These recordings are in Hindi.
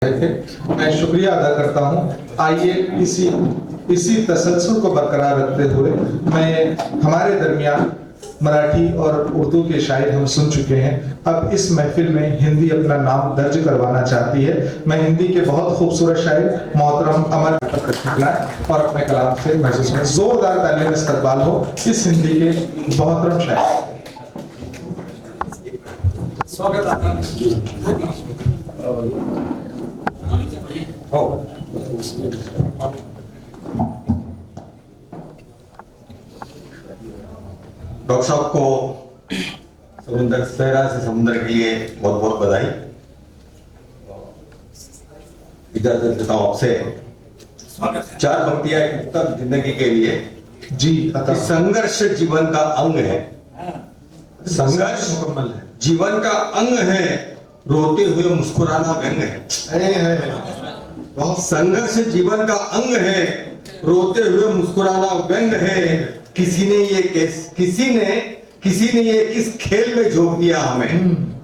थे। मैं शुक्रिया अदा करता हूँ। आइए इसी तसलसल को बरकरार रखते हुए मैं हमारे दरमियान मराठी और उर्दू के शायर हम सुन चुके हैं। अब इस महफिल में हिंदी अपना नाम दर्ज करवाना चाहती है। मैं हिंदी के बहुत खूबसूरत शायर मोहतरम अमर और अपने कलाम से महसूस में जोरदार तालीम इस्तकबाल हो इस हिंदी के मोहतरम शायर। डॉक्टर साहब को समुद्र सहरा से समुद्र के लिए बहुत बहुत बधाई। इजाजत देता हूं आपसे चार पंक्तियां एक उत्तम जिंदगी के लिए। जी संघर्ष जीवन का अंग है, संघर्ष मुकम्मल है, जीवन का अंग है, रोते हुए मुस्कुराना व्यंग है। संघर्ष जीवन का अंग है, रोते हुए मुस्कुराना व्यंग है। किसी ने ये किस खेल में झोंक दिया हमें,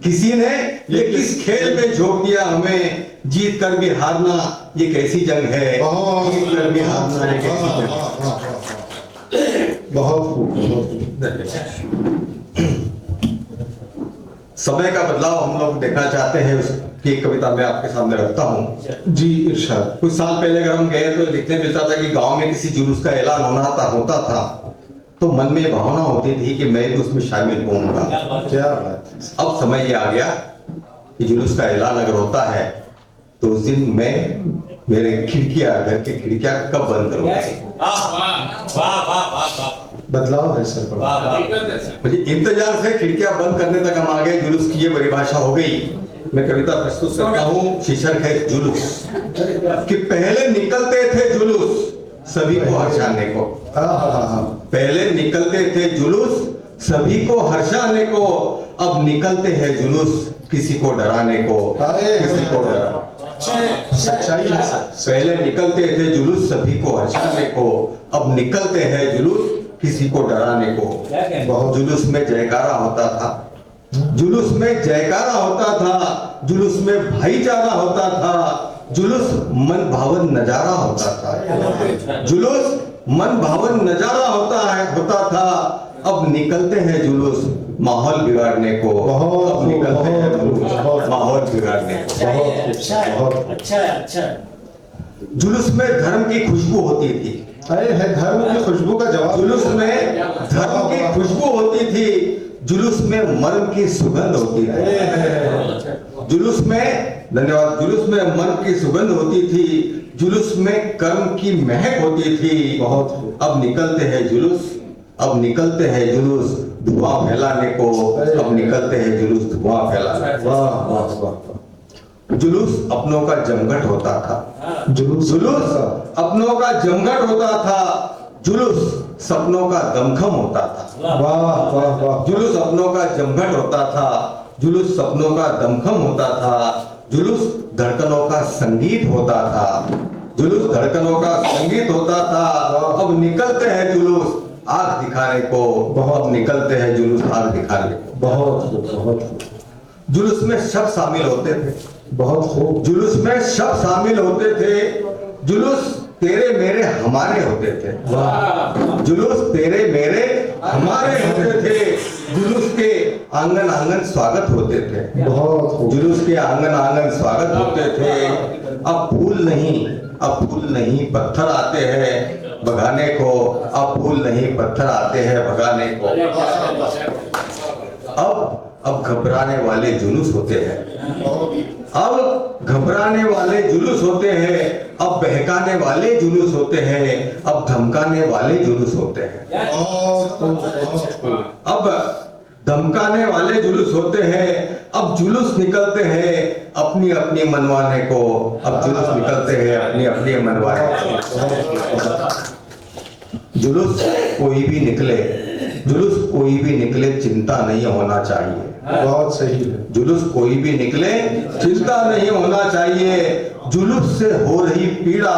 किसी ने ये किस खेल में झोंक दिया हमें। जीत कर भी हारना ये कैसी जंग है, जीत कर भी हारना ये कैसी जंग है। बहुत खूब। समय का बदलाव हम लोग देखना चाहते हैं, उसकी कविता मैं आपके सामने रखता हूँ। जी इरशाद। कुछ साल पहले अगर हम गए तो देखने मिलता था कि गांव में किसी जुलूस का ऐलान होता था तो मन में भावना होती थी कि मैं भी उसमें शामिल होऊंगा। क्या बात है। अब समय ये आ गया कि जुलूस का ऐलान अगर होता है तो उस दिन मैं मेरे घर की खिड़कियां कब बंद करूंगा। बदलाव है सर। मुझे इंतजार से खिड़कियां बंद करने तक हम आ गए। जुलूस की ये परिभाषा हो गई। मैं कविता प्रस्तुत करता हूँ, शीर्षक है जुलूस। कि पहले निकलते थे जुलूस सभी को हर्षाने को, पहले निकलते थे जुलूस सभी को हर्षाने को, अब निकलते हैं जुलूस किसी को डराने को, किसी को डराने। सच्चाई है सर। पहले निकलते थे जुलूस सभी को हर्षाने को, अब निकलते हैं जुलूस किसी को डराने को। बहुत जुलूस में जयकारा होता था, जुलूस में जयकारा होता था, जुलूस में भाईचारा होता था, जुलूस मन भावन नजारा होता था, जुलूस मन भावन नजारा होता था। अब निकलते हैं जुलूस माहौल बिगाड़ने को, अब निकलते हैं जुलूस माहौल बिगाड़ने को। अच्छा। जुलूस में धर्म की खुशबू होती थी। अरे है धर्म की खुशबू का जवाब। जुलूस में धर्म की खुशबू होती थी, जुलूस में मर्म की सुगंध होती थी। जुलूस में धन्यवाद। जुलूस में मर्म की सुगंध होती थी, जुलूस में कर्म की महक होती थी। बहुत अब निकलते हैं जुलूस, अब निकलते हैं जुलूस धुआं फैलाने को, अब निकलते हैं जुलूस धुआं फैलाने को। वाह वाह वाह। जुलूस अपनों का जमघट होता था, जुलूस अपनों का जमघट होता था, जुलूस सपनों का दमखम होता था। वाह वाह वाह। जुलूस अपनों का जमघट होता था, जुलूस सपनों का दमखम होता था, जुलूस धड़कनों का संगीत होता था, जुलूस धड़कनों का संगीत होता था। अब निकलते हैं जुलूस आग दिखाने को, अब निकलते हैं जुलूस आग दिखाने को। बहुत जुलूस में शब्द शामिल होते थे, बहुत खूब। जुलूस में शब्द शामिल होते थे, जुलूस तेरे मेरे हमारे होते थे। जुलूस तेरे मेरे हमारे होते थे, जुलूस के आंगन आंगन स्वागत होते थे। बहुत जुलूस के आंगन आंगन स्वागत होते थे। अब फूल नहीं पत्थर आते हैं भगाने को, अब फूल नहीं पत्थर आते हैं भगाने को। अब घबराने वाले जुलूस होते हैं, अब घबराने वाले जुलूस होते हैं, अब बहकाने वाले जुलूस होते हैं, अब धमकाने वाले जुलूस होते हैं। अब धमकाने वाले जुलूस होते हैं, अब जुलूस निकलते हैं अपनी अपनी मनवाने को, अब जुलूस निकलते हैं अपनी अपनी मनवाने को। जुलूस कोई भी निकले चिंता नहीं होना चाहिए। बहुत सही है। जुलूस कोई भी निकले चिंता नहीं होना चाहिए। जुलूस से हो रही पीड़ा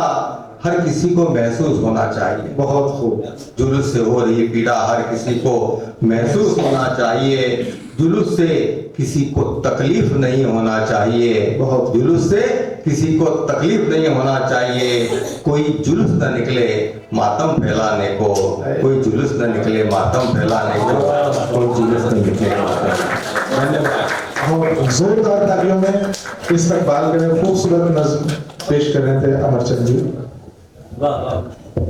हर किसी को महसूस होना चाहिए। बहुत खूब। जुलूस से हो रही पीड़ा हर किसी को महसूस होना चाहिए। जुलूस से किसी को तकलीफ नहीं होना चाहिए। बहुत। जुलूस से किसी को तकलीफ नहीं होना चाहिए। कोई जुलूस न निकले मातम फैलाने को, कोई जुलूस न निकले मातम फैलाने को, कोई जुलूस न निकले। धन्यवाद। और जोरदार तालियों में इस्तकबाल करें। खूबसूरत नज्म पेश कर रहे थे अमरचंद जी। वाह वाह।